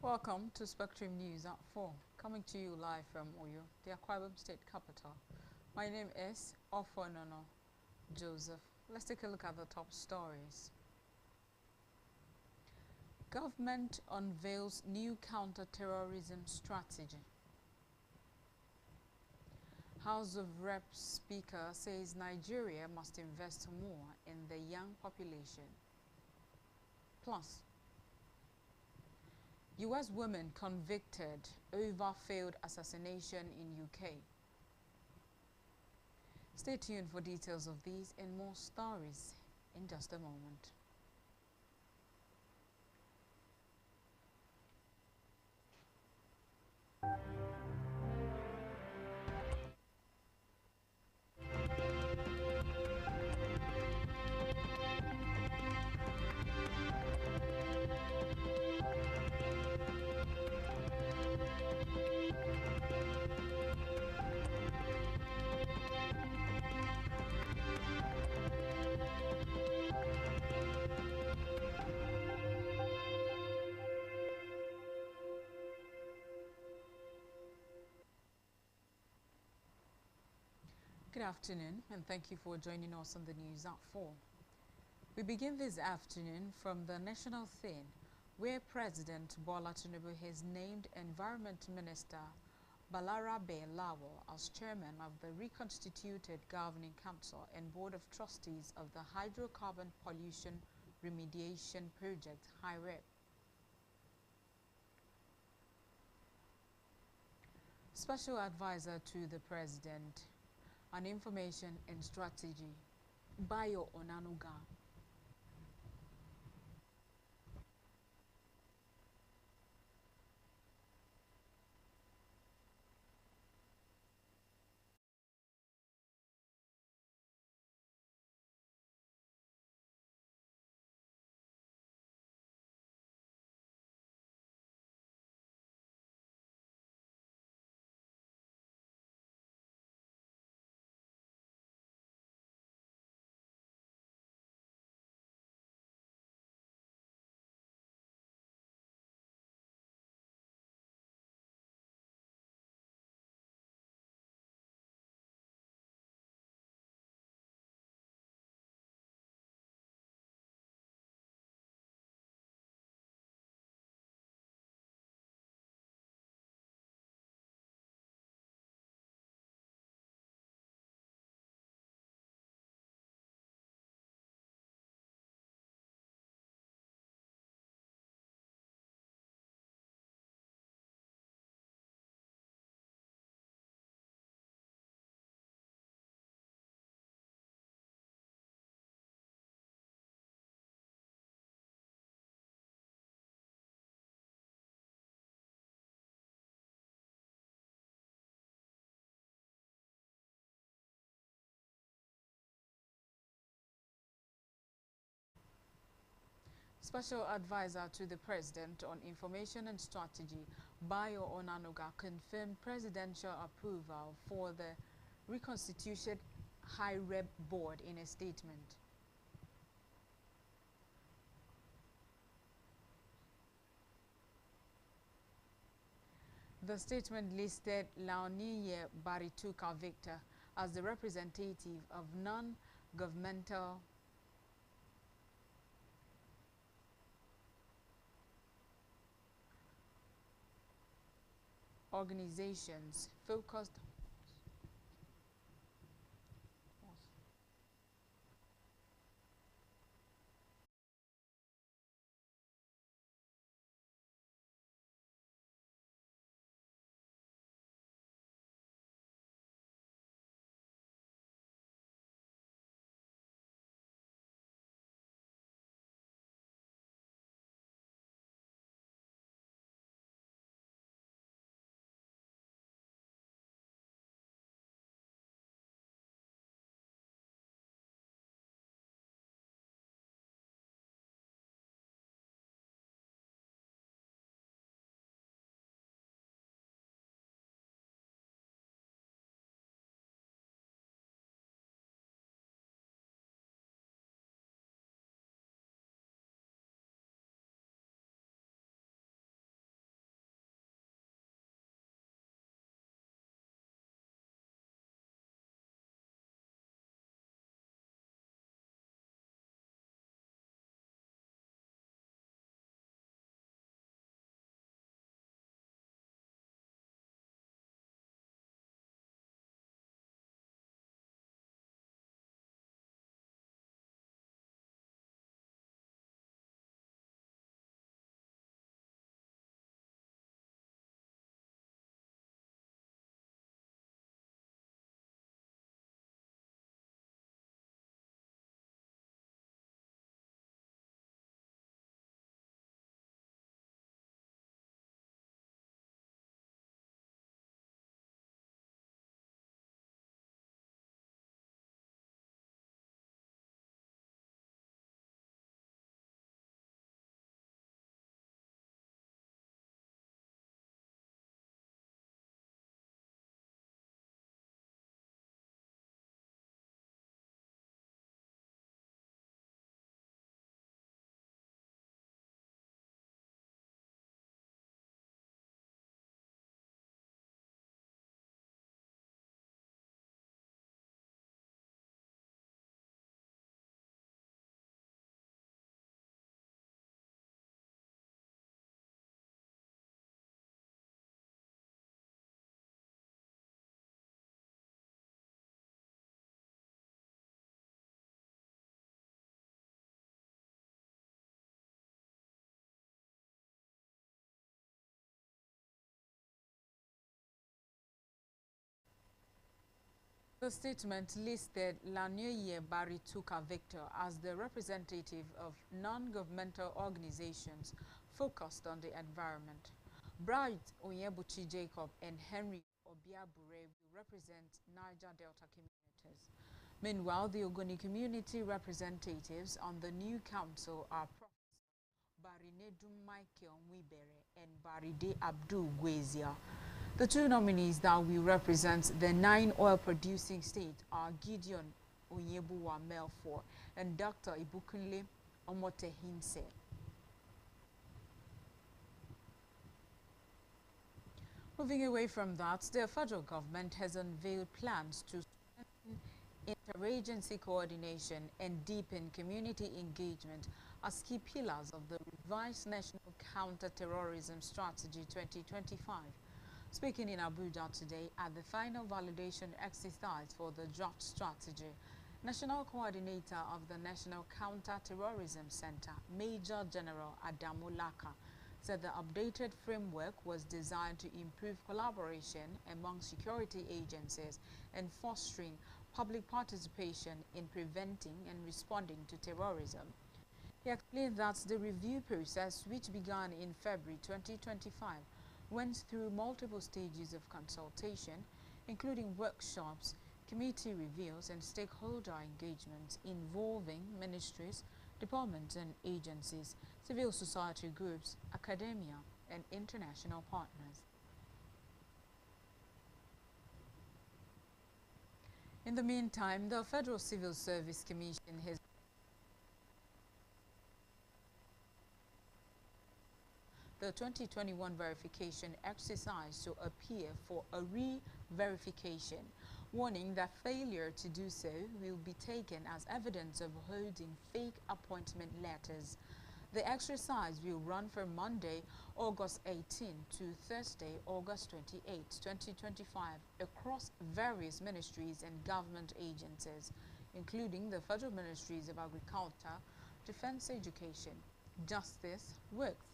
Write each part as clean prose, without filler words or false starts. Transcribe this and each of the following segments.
Welcome to Spectrum News at 4, coming to you live from Oyo, the Akwa Ibom State capital. My name is Ofonono Joseph. Let's take a look at the top stories. Government unveils new counter-terrorism strategy. House of Reps Speaker says Nigeria must invest more in the young population. Plus, U.S. woman convicted over failed assassination in UK. Stay tuned for details of these and more stories in just a moment. Good afternoon, and thank you for joining us on the news at 4. We begin this afternoon from the national scene, where President Bola Tinubu has named Environment Minister Balarabe Lawal as chairman of the reconstituted Governing Council and Board of Trustees of the Hydrocarbon Pollution Remediation Project, HIREP. Special Advisor to the President on Information and Strategy, Bayo Onanuga. Special Advisor to the President on Information and Strategy, Bayo Onanuga, confirmed presidential approval for the reconstituted HIREP board in a statement. The statement listed Laoniye Barituka Victor as the representative of non-governmental organizations focused The statement listed Lanyoye Barituka Victor as the representative of non-governmental organizations focused on the environment. Bright Onyebuchi Jacob and Henry Obiabure will represent Niger Delta communities. Meanwhile, the Ogoni community representatives on the new council are Barinedum Michael Mwibere and Baride Abdul Gwezia. The two nominees that will represent the 9 oil-producing states are Gideon Onyebuwa Melfor and Dr. Ibukunle Omotehinse. Moving away from that, the federal government has unveiled plans to strengthen interagency coordination and deepen community engagement as key pillars of the revised National Counter-Terrorism Strategy 2025. Speaking in Abuja today at the final validation exercise for the draft strategy, National Coordinator of the National Counter-Terrorism Center, Major General Adamu Laka, said the updated framework was designed to improve collaboration among security agencies and fostering public participation in preventing and responding to terrorism. He explained that the review process, which began in February 2025, went through multiple stages of consultation, including workshops, committee reviews, and stakeholder engagements involving ministries, departments and agencies, civil society groups, academia, and international partners. In the meantime, the Federal Civil Service Commission has the 2021 verification exercise to appear for a re-verification, warning that failure to do so will be taken as evidence of holding fake appointment letters. The exercise will run from Monday, August 18 to Thursday, August 28, 2025, across various ministries and government agencies, including the Federal Ministries of Agriculture, Defense Education, Justice, Works,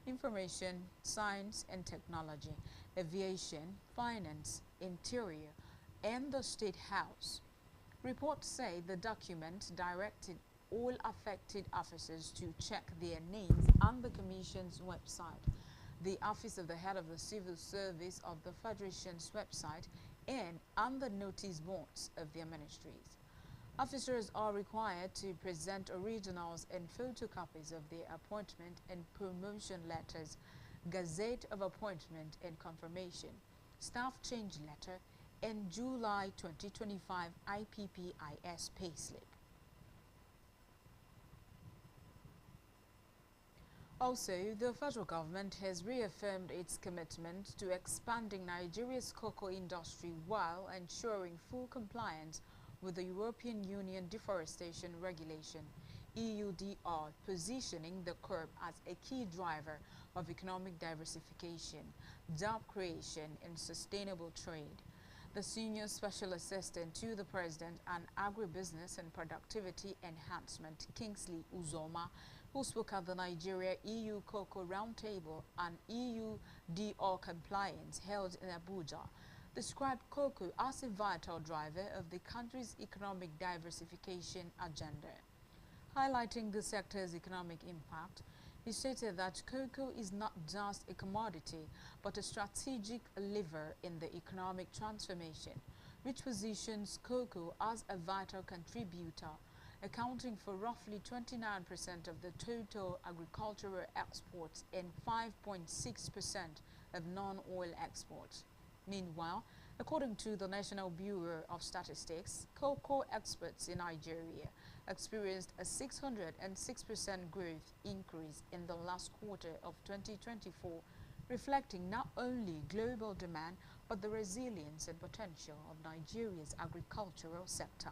Information, Science and Technology, Aviation, Finance, Interior, and the State House. Reports say the document directed all affected officers to check their names on the Commission's website, the Office of the Head of the Civil Service of the Federation's website, and on the notice boards of their ministries. Officers are required to present originals and photocopies of their appointment and promotion letters, Gazette of Appointment and Confirmation, Staff Change Letter, and July 2025 IPPIS payslip. Also, the federal government has reaffirmed its commitment to expanding Nigeria's cocoa industry while ensuring full compliance with the European Union Deforestation Regulation, EUDR, positioning the crop as a key driver of economic diversification, job creation, and sustainable trade. The Senior Special Assistant to the President on Agribusiness and Productivity Enhancement, Kingsley Uzoma, who spoke at the Nigeria-EU Cocoa Roundtable on EUDR compliance held in Abuja, described cocoa as a vital driver of the country's economic diversification agenda. Highlighting the sector's economic impact, he stated that cocoa is not just a commodity, but a strategic lever in the economic transformation, which positions cocoa as a vital contributor, accounting for roughly 29% of the total agricultural exports and 5.6% of non-oil exports. Meanwhile, according to the National Bureau of Statistics, cocoa exports in Nigeria experienced a 606% growth increase in the last quarter of 2024, reflecting not only global demand but the resilience and potential of Nigeria's agricultural sector.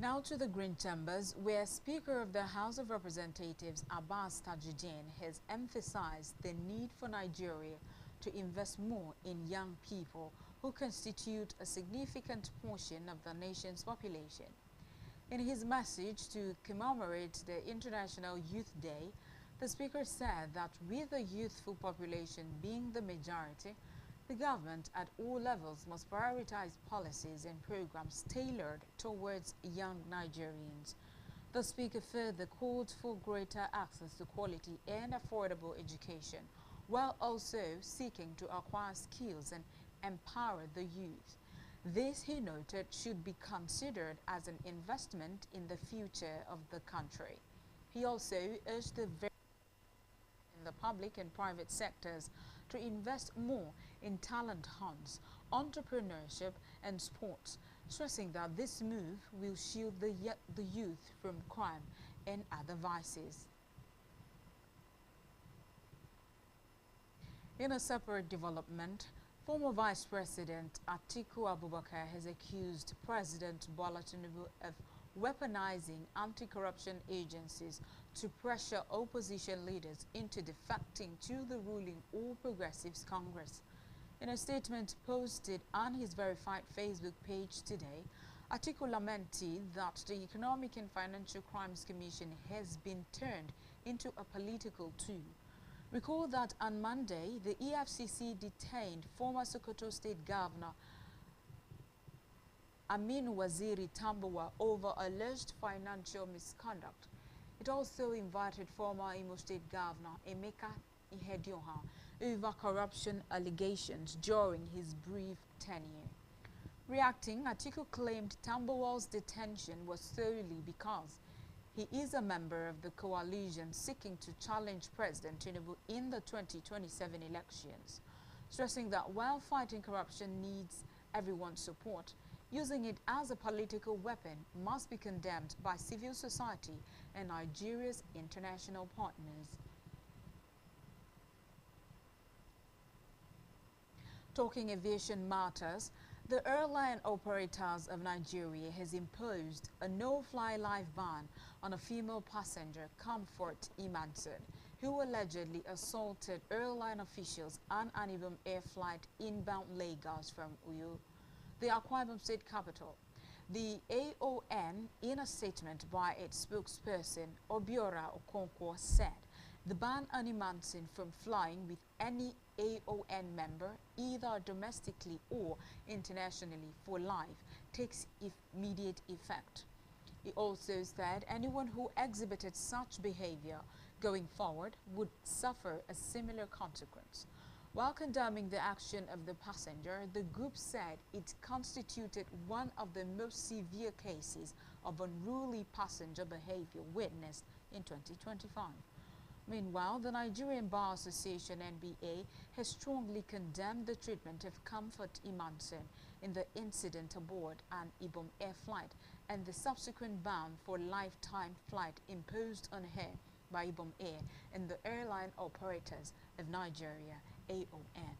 Now to the Green Chambers, where Speaker of the House of Representatives Abbas Tajuddin has emphasized the need for Nigeria to invest more in young people who constitute a significant portion of the nation's population. In his message to commemorate the International Youth Day, the Speaker said that with the youthful population being the majority, The government at all levels must prioritize policies and programs tailored towards young Nigerians. The speaker further called for greater access to quality and affordable education, while also seeking to acquire skills and empower the youth. This, he noted, should be considered as an investment in the future of the country. He also urged the public and private sectors to invest more in talent hunts, entrepreneurship and sports, stressing that this move will shield the youth from crime and other vices. In a separate development, former Vice President Atiku Abubakar has accused President Bola Tinubu of weaponizing anti-corruption agencies to pressure opposition leaders into defecting to the ruling All Progressives Congress. In a statement posted on his verified Facebook page today, Atiku lamented that the Economic and Financial Crimes Commission has been turned into a political tool. Recall that on Monday, the Efcc detained former Sokoto State Governor Aminu Waziri Tambuwal over alleged financial misconduct. It also invited former Imo State Governor Emeka Ihedioha over corruption allegations during his brief tenure. Reacting, Atiku claimed Tambuwal's detention was solely because he is a member of the coalition seeking to challenge President Tinubu in the 2027 elections, stressing that while fighting corruption needs everyone's support, using it as a political weapon must be condemned by civil society and Nigeria's international partners. Talking aviation matters, the airline operators of Nigeria has imposed a no-fly life ban on a female passenger, Comfort Imanson, who allegedly assaulted airline officials on an Ibom Air flight inbound Lagos from Uyo, the Akwa Ibom State capital. The AON, in a statement by its spokesperson, Obiora Okonkwo, said the ban on Imanson from flying with any AON member, either domestically or internationally for life, takes immediate effect. He also said anyone who exhibited such behavior going forward would suffer a similar consequence. While condemning the action of the passenger, the group said it constituted one of the most severe cases of unruly passenger behavior witnessed in 2025. Meanwhile, the Nigerian Bar Association (NBA) has strongly condemned the treatment of Comfort Imanson in the incident aboard an Ibom Air flight and the subsequent ban for lifetime flight imposed on her by Ibom Air and the Airline Operators of Nigeria (AON).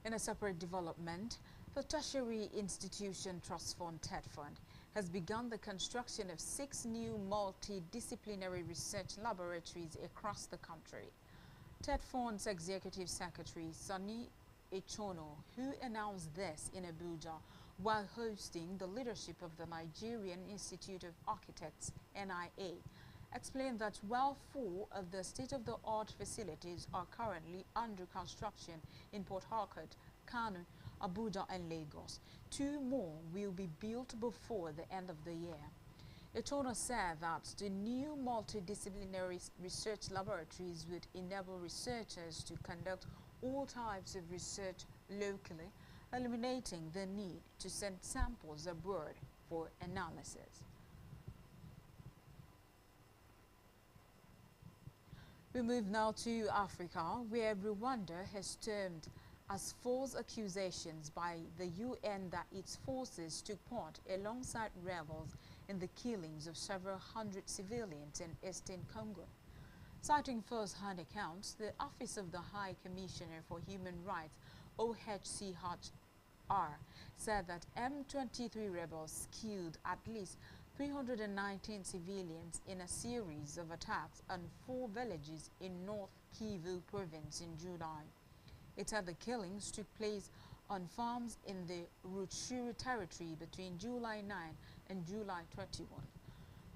In a separate development, the tertiary institution trust fund (TED Fund) has begun the construction of 6 new multidisciplinary research laboratories across the country. TED Fund's Executive Secretary Sonny Echono, who announced this in Abuja while hosting the leadership of the Nigerian Institute of Architects (NIA, explained that while 4 of the state-of-the-art facilities are currently under construction in Port Harcourt, Kano, Abuja and Lagos, 2 more will be built before the end of the year. Echono said that the new multidisciplinary research laboratories would enable researchers to conduct all types of research locally, eliminating the need to send samples abroad for analysis. We move now to Africa, where Rwanda has termed as false accusations by the UN that its forces took part alongside rebels in the killings of several hundred civilians in eastern Congo. Citing first-hand accounts, the Office of the High Commissioner for Human Rights, OHCHR, said that M23 rebels killed at least 319 civilians in a series of attacks on 4 villages in North Kivu province in July. It said the killings took place on farms in the Rutshuru territory between July 9 and July 21.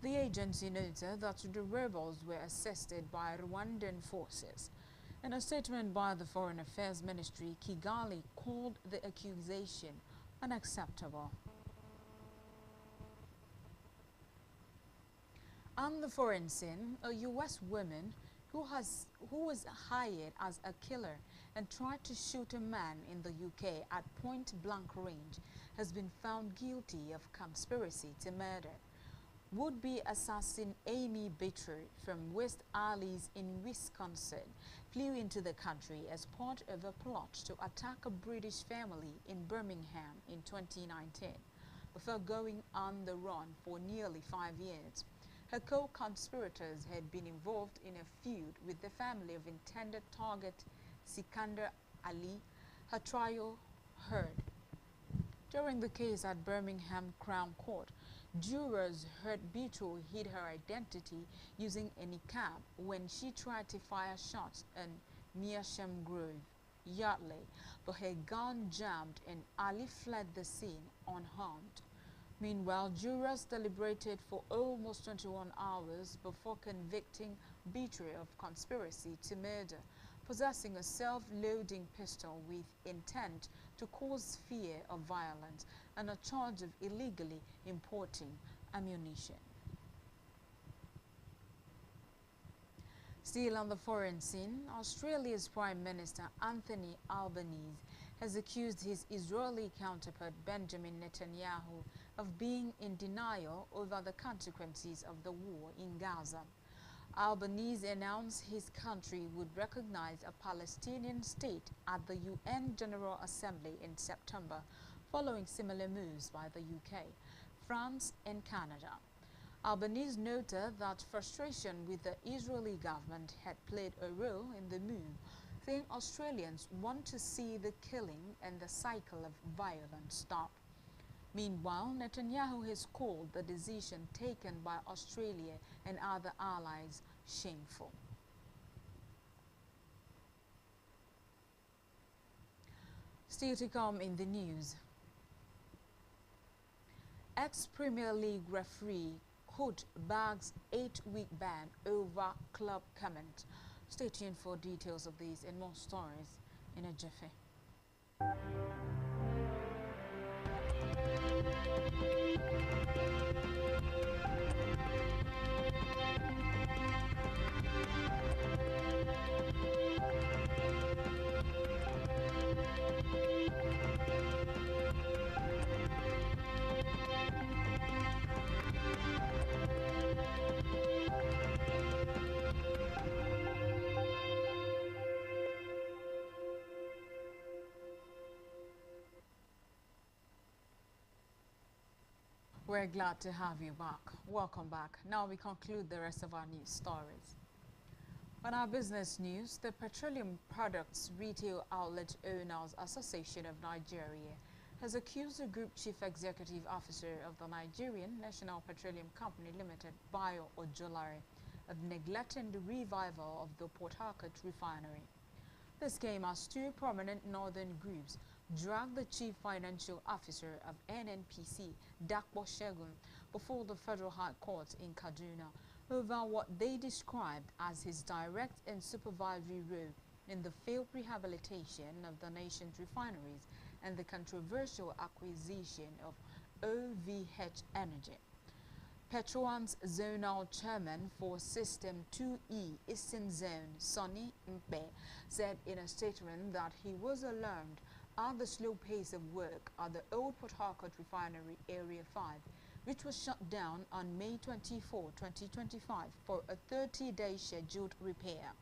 The agency noted that the rebels were assisted by Rwandan forces. In a statement by the Foreign Affairs Ministry, Kigali called the accusation unacceptable. On the foreign scene, a U.S. woman who was hired as a killer and tried to shoot a man in the UK at point-blank range has been found guilty of conspiracy to murder. Would-be assassin Amy Bitter from West Allis in Wisconsin flew into the country as part of a plot to attack a British family in Birmingham in 2019, before going on the run for nearly 5 years. Her co-conspirators had been involved in a feud with the family of intended target Sikandar Ali. Her trial heard. During the case at Birmingham Crown Court, jurors heard Bito hid her identity using a niqab when she tried to fire shots on Measham Grove, Yardley, but her gun jammed and Ali fled the scene unharmed. Meanwhile, jurors deliberated for almost 21 hours before convicting Bitre of conspiracy to murder, possessing a self-loading pistol with intent to cause fear of violence, and a charge of illegally importing ammunition. Still on the foreign scene, Australia's Prime Minister Anthony Albanese has accused his Israeli counterpart Benjamin Netanyahu of being in denial over the consequences of the war in Gaza. Albanese announced his country would recognize a Palestinian state at the UN General Assembly in September, following similar moves by the UK, France and Canada. Albanese noted that frustration with the Israeli government had played a role in the move, saying Australians want to see the killing and the cycle of violence stop. Meanwhile, Netanyahu has called the decision taken by Australia and other allies shameful. Still to come in the news. Ex-Premier League referee Hood bags 8-week ban over club comment. Stay tuned for details of these and more stories in a jiffy. We're glad to have you back. Welcome back. Now we conclude the rest of our news stories. On our business news, the Petroleum Products Retail Outlet Owners Association of Nigeria has accused the Group Chief Executive Officer of the Nigerian National Petroleum Company Limited, Bayo Ojolari, of neglecting the revival of the Port Harcourt refinery. This came as two prominent northern groups dragged the Chief Financial Officer of NNPC, Dakpo Shegun, before the Federal High Court in Kaduna over what they described as his direct and supervisory role in the failed rehabilitation of the nation's refineries and the controversial acquisition of OVH Energy. Petroan's zonal chairman for System 2E Eastern Zone, Sonny Mpe, said in a statement that he was alarmed at the slow pace of work at the old Port Harcourt Refinery Area 5, which was shut down on May 24, 2025 for a 30-day scheduled repair.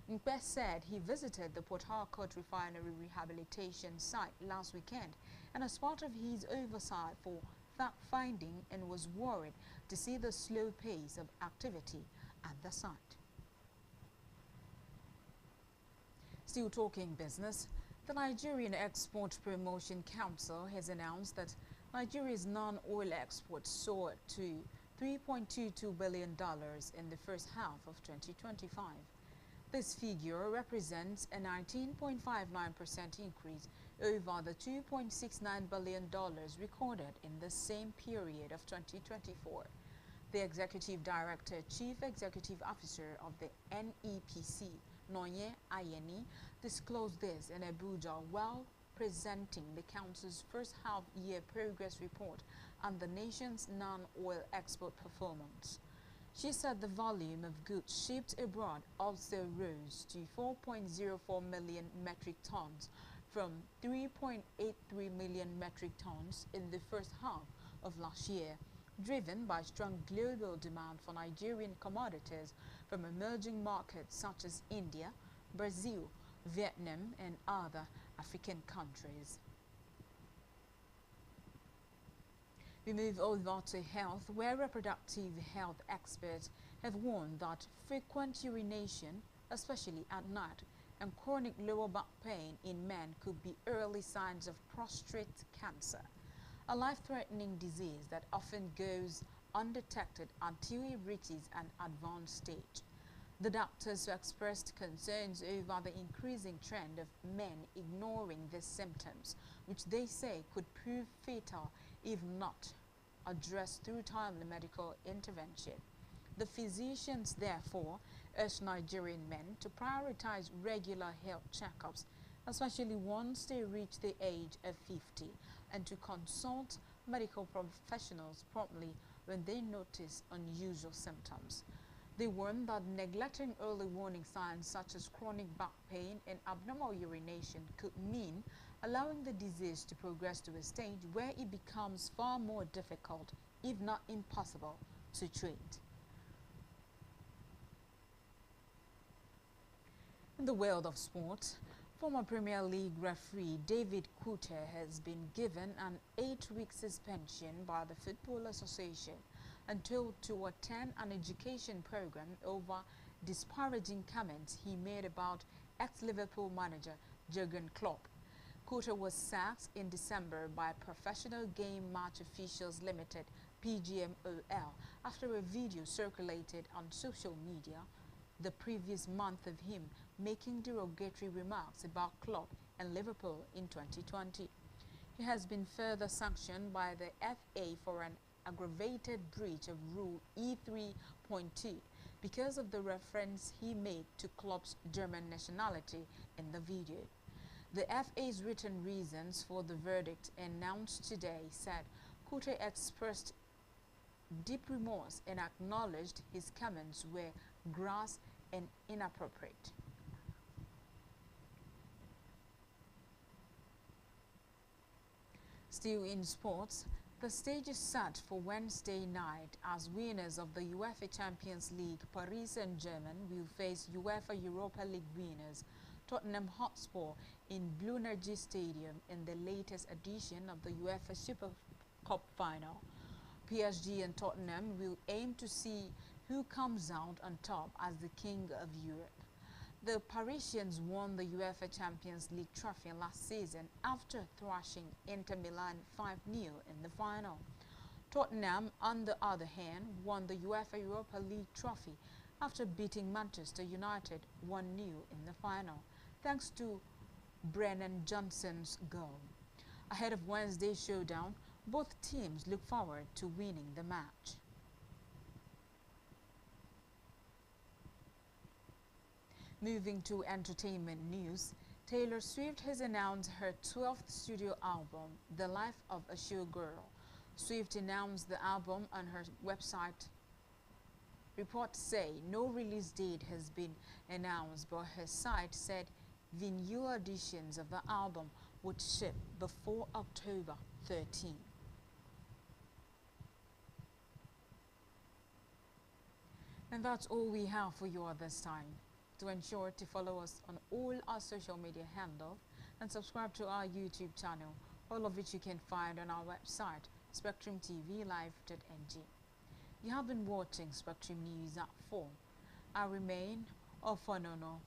Mpe said he visited the Port Harcourt Refinery rehabilitation site last weekend and as part of his oversight for fact-finding and was worried to see the slow pace of activity at the site. Still talking business, the Nigerian Export Promotion Council has announced that Nigeria's non-oil exports soared to $3.22 billion in the first half of 2025. This figure represents a 19.59% increase over the $2.69 billion recorded in the same period of 2024. The Executive Director, Chief Executive Officer of the NEPC, Nonye Ayeni, disclosed this in Abuja while presenting the Council's first half-year progress report on the nation's non-oil export performance. She said the volume of goods shipped abroad also rose to 4.04 million metric tons from 3.83 million metric tons in the first half of last year, driven by strong global demand for Nigerian commodities from emerging markets such as India, Brazil, Vietnam, and other African countries. We move over to health, where reproductive health experts have warned that frequent urination, especially at night, and chronic lower back pain in men could be early signs of prostate cancer, a life-threatening disease that often goes undetected until it reaches an advanced stage. The doctors expressed concerns over the increasing trend of men ignoring these symptoms, which they say could prove fatal if not addressed through timely medical intervention. The physicians therefore urge Nigerian men to prioritize regular health checkups, especially once they reach the age of 50, and to consult medical professionals promptly when they notice unusual symptoms. They warn that neglecting early warning signs such as chronic back pain and abnormal urination could mean allowing the disease to progress to a stage where it becomes far more difficult, if not impossible, to treat. In the world of sports, former Premier League referee David Kutte has been given an 8-week suspension by the Football Association and told to attend an education program over disparaging comments he made about ex-Liverpool manager Jurgen Klopp. Kutte was sacked in December by Professional Game Match Officials Limited (PGMOL) after a video circulated on social media the previous month of him making derogatory remarks about Klopp and Liverpool in 2020. He has been further sanctioned by the FA for an aggravated breach of Rule E3.2 because of the reference he made to Klopp's German nationality in the video. The FA's written reasons for the verdict announced today said Kutte expressed deep remorse and acknowledged his comments were gross and inappropriate. Still in sports, the stage is set for Wednesday night as winners of the UEFA Champions League Paris Saint-Germain will face UEFA Europa League winners Tottenham Hotspur in Blue Energy Stadium in the latest edition of the UEFA Super Cup final. PSG and Tottenham will aim to see who comes out on top as the king of Europe. The Parisians won the UEFA Champions League trophy last season after thrashing Inter Milan 5-0 in the final. Tottenham, on the other hand, won the UEFA Europa League trophy after beating Manchester United 1-0 in the final, thanks to Brennan Johnson's goal. Ahead of Wednesday's showdown, both teams look forward to winning the match. Moving to entertainment news, Taylor Swift has announced her 12th studio album, The Life of a Showgirl. Swift announced the album on her website. Reports say no release date has been announced, but her site said vinyl editions of the album would ship before October 13. And that's all we have for you at this time. To ensure to follow us on all our social media handles and subscribe to our YouTube channel, all of which you can find on our website, SpectrumTVLive.ng. You have been watching Spectrum News at 4. I remain Ofonono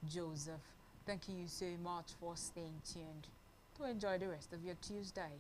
Joseph. Thank you so much for staying tuned. To enjoy the rest of your Tuesday.